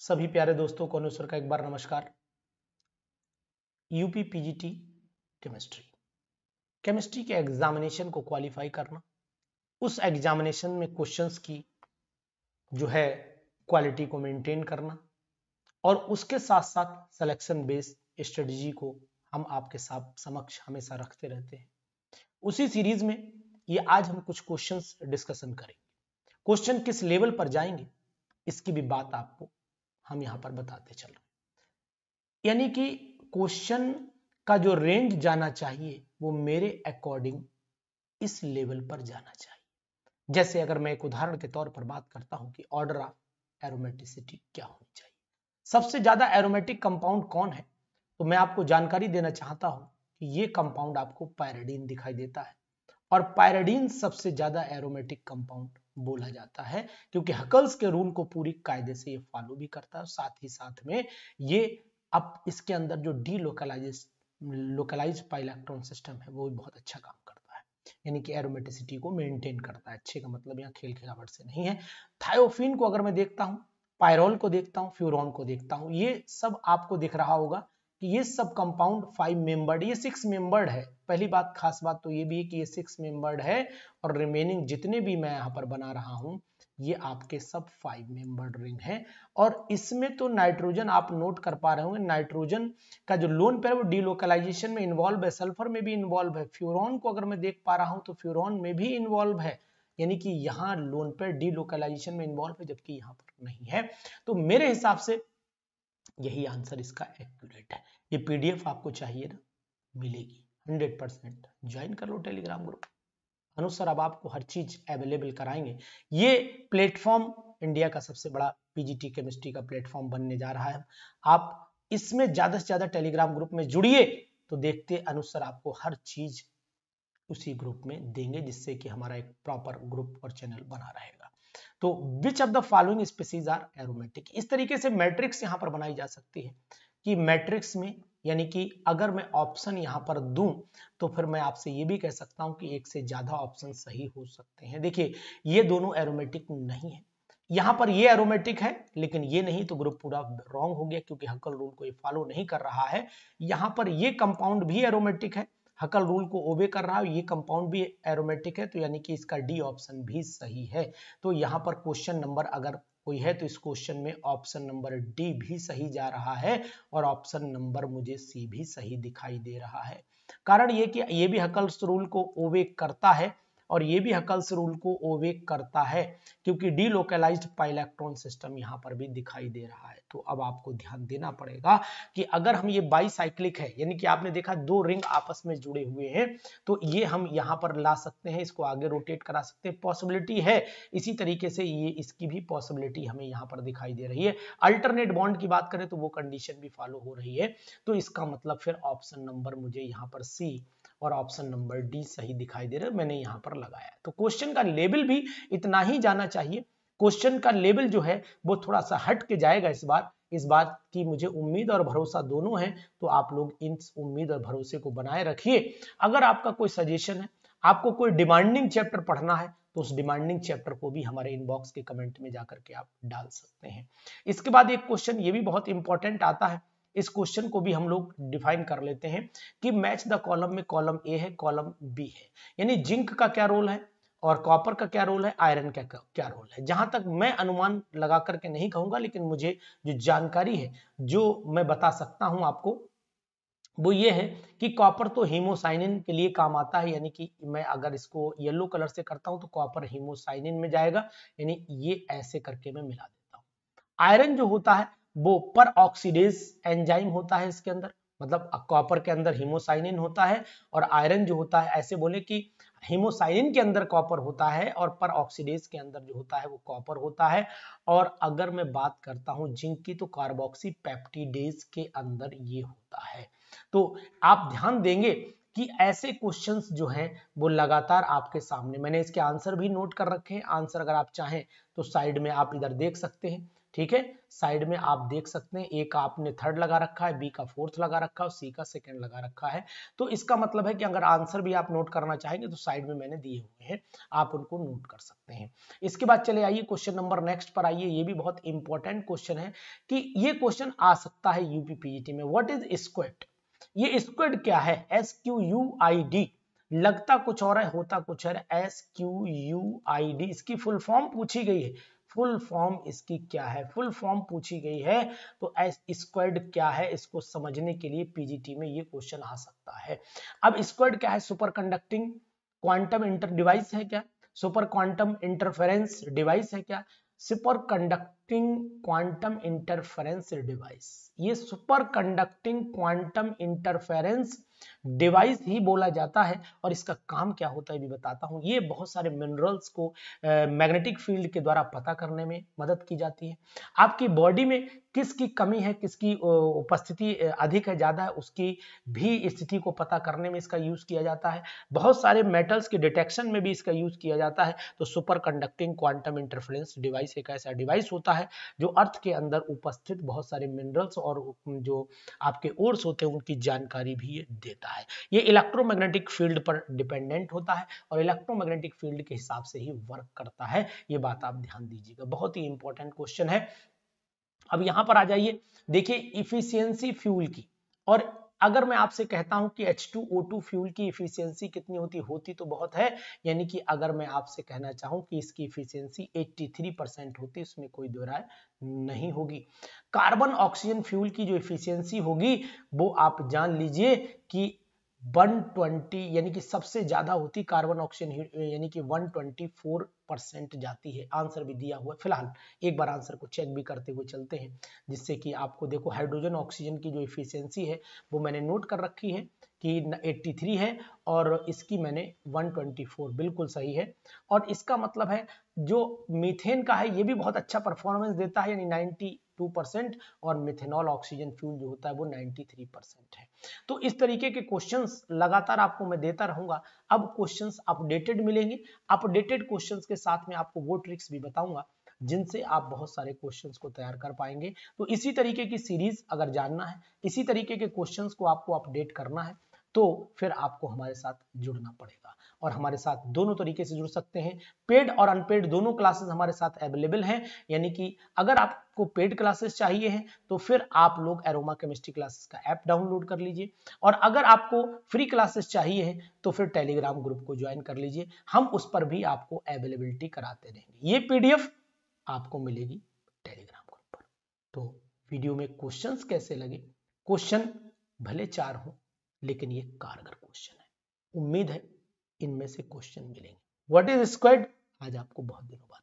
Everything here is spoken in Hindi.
सभी प्यारे दोस्तों को अनुसर का एक बार नमस्कार। यूपी पीजीटी केमिस्ट्री के एग्जामिनेशन को क्वालिफाई करना, उस एग्जामिनेशन में क्वेश्चंस की जो है क्वालिटी को मेंटेन करना और उसके साथ साथ सिलेक्शन बेस्ड स्ट्रेटजी को हम आपके साथ समक्ष हमेशा रखते रहते हैं। उसी सीरीज में ये आज हम कुछ क्वेश्चंस डिस्कशन करेंगे। क्वेश्चन किस लेवल पर जाएंगे इसकी भी बात आपको हम यहां पर बताते चल रहे हैं। यानी कि क्वेश्चन का जो रेंज जाना चाहिए वो मेरे अकॉर्डिंग इस लेवल पर जाना चाहिए। जैसे अगर मैं एक उदाहरण के तौर पर बात करता हूं कि ऑर्डर ऑफ एरोमेटिसिटी क्या होनी चाहिए, सबसे ज्यादा एरोमेटिक कंपाउंड कौन है, तो मैं आपको जानकारी देना चाहता हूं कि ये कंपाउंड आपको पायरिडीन दिखाई देता है और पायरिडीन सबसे ज्यादा एरोमेटिक कंपाउंड बोला जाता है क्योंकि हकल्स के रूल को पूरी कायदे से ये फॉलो भी करता है। साथ ही साथ में ये अब इसके अंदर जो लोकलाइज पाइलेक्ट्रॉन सिस्टम है वो भी बहुत अच्छा काम करता है, यानी कि एरोमेटिसिटी को मेंटेन करता है। अच्छे का मतलब यहाँ खेल खिलावट से नहीं है। थायोफिन को अगर मैं देखता हूँ, पायरोल को देखता हूँ, फ्यूरॉन को देखता हूँ, ये सब आपको दिख रहा होगा कि ये सब कंपाउंड 5 मेंबर्ड, ये 6 मेंबर्ड है। पहली बात, खास बात तो ये भी है कि ये 6 मेंबर्ड है और रिमेनिंग जितने भी मैं यहाँ पर बना रहा हूँ ये आपके सब 5 मेंबर्ड रिंग है। और इसमें तो नाइट्रोजन आप नोट कर पा रहे होंगे, नाइट्रोजन का जो लोन पेयर वो डीलोकलाइजेशन में इन्वॉल्व है, सल्फर में भी इन्वॉल्व है। फ्यूरॉन को अगर मैं देख पा रहा हूँ तो फ्यूरॉन में भी इन्वॉल्व है, यानी कि यहाँ लोन पेयर डीलोकलाइजेशन में इन्वॉल्व है जबकि यहाँ पर नहीं है। तो मेरे हिसाब से यही आंसर इसका एक्यूरेट है। ये पीडीएफ आपको चाहिए ना, मिलेगी 100%। ज्वाइन कर लो टेलीग्राम ग्रुप। अनुसार अब आपको हर चीज अवेलेबल कराएंगे। ये प्लेटफॉर्म इंडिया का सबसे बड़ा पीजीटी केमिस्ट्री का प्लेटफॉर्म बनने जा रहा है। आप इसमें ज्यादा से ज्यादा टेलीग्राम ग्रुप में जुड़िए तो देखते अनुसार आपको हर चीज उसी ग्रुप में देंगे, जिससे कि हमारा एक प्रॉपर ग्रुप और चैनल बना रहेगा। तो which of the following species are aromatic, इस तरीके से मैट्रिक्स यहां पर बनाई जा सकती है कि मैट्रिक्स में, यानी कि अगर मैं ऑप्शन यहां पर दूं तो फिर मैं आपसे ये भी कह सकता हूं कि एक से ज्यादा ऑप्शन सही हो सकते हैं। देखिए ये दोनों एरोमेटिक नहीं है, यहां पर ये एरोमेटिक है लेकिन ये नहीं, तो ग्रुप पूरा रॉन्ग हो गया क्योंकि हकल रूल को ये फॉलो नहीं कर रहा है। यहां पर ये कंपाउंड भी एरोमेटिक है, हकल रूल को ओबे कर रहा है, ये कंपाउंड भी एरोमेटिक है, तो यानी कि इसका डी ऑप्शन भी सही है। तो यहां पर क्वेश्चन नंबर अगर कोई है तो इस क्वेश्चन में ऑप्शन नंबर डी भी सही जा रहा है और ऑप्शन नंबर मुझे सी भी सही दिखाई दे रहा है। कारण ये कि ये भी हकल्स रूल को ओबे करता है और ये भी हकल्स रूल को ओबे करता है क्योंकि डीलोकलाइज्ड पाइलेक्ट्रॉन सिस्टम यहां पर भी दिखाई दे रहा है। तो अब आपको ध्यान देना पड़ेगा कि अगर हम ये बाईसाइक्लिक है, यानी कि आपने देखा दो रिंग आपस में जुड़े हुए हैं, तो ये हम यहां पर ला सकते हैं, इसको आगे रोटेट करा सकते हैं, पॉसिबिलिटी है। इसी तरीके से ये इसकी भी पॉसिबिलिटी हमें यहां पर दिखाई दे रही है। अल्टरनेट बॉन्ड की बात करें तो वो कंडीशन भी फॉलो हो रही है, तो इसका मतलब फिर ऑप्शन नंबर मुझे यहां पर सी और ऑप्शन नंबर डी सही दिखाई दे रहा है, मैंने यहां पर लगाया। तो क्वेश्चन का लेवल भी इतना ही जाना चाहिए। क्वेश्चन का लेवल जो है वो थोड़ा सा हट के जाएगा इस बात की मुझे उम्मीद और भरोसा दोनों है। तो आप लोग इन उम्मीद और भरोसे को बनाए रखिए। अगर आपका कोई सजेशन है, आपको कोई डिमांडिंग चैप्टर पढ़ना है, तो उस डिमांडिंग चैप्टर को भी हमारे इनबॉक्स के कमेंट में जाकर के आप डाल सकते हैं। इसके बाद एक क्वेश्चन ये भी बहुत इंपॉर्टेंट आता है, इस क्वेश्चन को भी हम लोग डिफाइन कर लेते हैं कि मैच द कॉलम में कॉलम ए है, कॉलम बी है, यानी जिंक का क्या रोल है और कॉपर का क्या रोल है, आयरन का क्या रोल है। जहां तक मैं अनुमान लगा करके नहीं कहूंगा, लेकिन मुझे जो जानकारी है जो मैं बता सकता हूं आपको वो ये है कि कॉपर तो हीमोसाइनिन के लिए काम आता है, यानी कि मैं अगर इसको येलो कलर से करता हूं तो कॉपर हीमोसाइनिन में जाएगा, यानी ये ऐसे करके मैं मिला देता हूं। आयरन जो होता है वो पर ऑक्सीडेज एंजाइम होता है इसके अंदर, मतलब कॉपर के अंदर हीमोसाइनिन होता है और आयरन जो होता है, ऐसे बोले कि हीमोसाइनिन के अंदर कॉपर होता है और पर ऑक्सीडेज के अंदर जो होता है वो कॉपर होता है। और अगर मैं बात करता हूं जिंक की तो कार्बोक्सी पेप्टिडेज के अंदर ये होता है। तो आप ध्यान देंगे कि ऐसे क्वेश्चंस जो हैं वो लगातार आपके सामने, मैंने इसके आंसर भी नोट कर रखे हैं। आंसर अगर आप चाहें तो साइड में आप इधर देख सकते हैं, ठीक है, साइड में आप देख सकते हैं। ए का आपने थर्ड लगा रखा है, बी का फोर्थ लगा रखा है और सी का सेकंड लगा रखा है। तो इसका मतलब है कि अगर आंसर भी आप नोट करना चाहेंगे तो साइड में मैंने दिए हुए हैं, आप उनको नोट कर सकते हैं। इसके बाद चले आइए क्वेश्चन नंबर नेक्स्ट पर आइए। ये भी बहुत इंपॉर्टेंट क्वेश्चन है कि ये क्वेश्चन आ सकता है यूपी पीजीटी में। What is squared? ये स्क्वेड क्या है? SQUID, लगता कुछ और है होता कुछ है। SQUID इसकी फुल फॉर्म पूछी गई है। फुल फॉर्म इसकी क्या है? फुल फॉर्म पूछी गई है तो स्क्वाड क्या है इसको समझने के लिए पीजीटी में ये क्वेश्चन आ सकता है। अब स्क्वाड क्या है? Superconducting quantum inter device है क्या? सुपर क्वांटम इंटरफेरेंस डिवाइस है क्या? Superconducting quantum interference device, ये superconducting quantum interference device ही बोला जाता है। और इसका काम क्या होता है भी बताता हूं। ये बहुत सारे मिनरल्स को मैग्नेटिक फील्ड के द्वारा पता करने में मदद की जाती है। आपकी बॉडी में किसकी कमी है, किसकी उपस्थिति अधिक है, ज्यादा है, उसकी भी स्थिति को पता करने में इसका यूज किया जाता है। बहुत सारे मेटल्स के डिटेक्शन में भी इसका यूज किया जाता है। तो super conducting quantum interference device एक ऐसा डिवाइस होता है जो अर्थ के अंदर उपस्थित बहुत सारे मिनरल्स और जो आपके ओर्स होते हैं उनकी जानकारी भी ये देता है। ये इलेक्ट्रोमैग्नेटिक फील्ड पर डिपेंडेंट होता है और इलेक्ट्रोमैग्नेटिक फील्ड के हिसाब से ही वर्क करता है। ये बात आप ध्यान दीजिएगा, बहुत ही इंपॉर्टेंट क्वेश्चन है। अब यहां पर आ जाइए, देखिए इफिशियंसी फ्यूल की। और अगर मैं आपसे कहता हूं कि H2O2 फ्यूल की इफिशियंसी कितनी होती तो बहुत है। यानी कि अगर मैं आपसे कहना चाहूं कि इसकी इफिशियंसी 83% होती, इसमें कोई दो राय नहीं होगी। कार्बन ऑक्सीजन फ्यूल की जो इफिशियंसी होगी वो आप जान लीजिए कि 120, यानी कि सबसे ज्यादा होती कार्बन ऑक्सीजन, यानी कि 124% जाती है। आंसर भी दिया हुआ है, फिलहाल एक बार आंसर को चेक भी करते हुए चलते हैं, जिससे कि आपको देखो हाइड्रोजन ऑक्सीजन की जो इफिशियंसी है वो मैंने नोट कर रखी है कि 83 है और इसकी मैंने 124, बिल्कुल सही है। और इसका मतलब है जो मीथेन का है ये भी बहुत अच्छा परफॉर्मेंस देता है, यानी 92%, और मिथेनॉल ऑक्सीजन फ्यूल जो होता है वो 93% है। तो इस तरीके के क्वेश्चंस लगातार आपको मैं देता रहूंगा। अब क्वेश्चंस अपडेटेड मिलेंगे। अपडेटेड क्वेश्चंस के साथ में आपको वो ट्रिक्स भी बताऊंगा जिनसे आप बहुत सारे क्वेश्चंस को तैयार कर पाएंगे। तो इसी तरीके की सीरीज अगर जानना है, इसी तरीके के क्वेश्चंस को आपको अपडेट करना है, तो फिर आपको हमारे साथ जुड़ना पड़ेगा। और हमारे साथ दोनों तरीके से जुड़ सकते हैं, पेड और अनपेड दोनों क्लासेस हमारे साथ अवेलेबल हैं। यानी कि अगर आपको पेड क्लासेस चाहिए हैं तो फिर आप लोग एरोमा केमिस्ट्री क्लासेस का ऐप डाउनलोड कर लीजिए, और अगर आपको फ्री क्लासेस चाहिए हैं तो फिर टेलीग्राम ग्रुप को ज्वाइन कर लीजिए, हम उस पर भी आपको अवेलेबिलिटी कराते रहेंगे। ये पीडीएफ आपको मिलेगी टेलीग्राम ग्रुप पर। तो वीडियो में क्वेश्चंस कैसे लगे? क्वेश्चन भले 4 हो लेकिन ये कारगर क्वेश्चन है। उम्मीद है इनमें से क्वेश्चन मिलेंगे। व्हाट इज स्क्वाड आज आपको बहुत दिनों बाद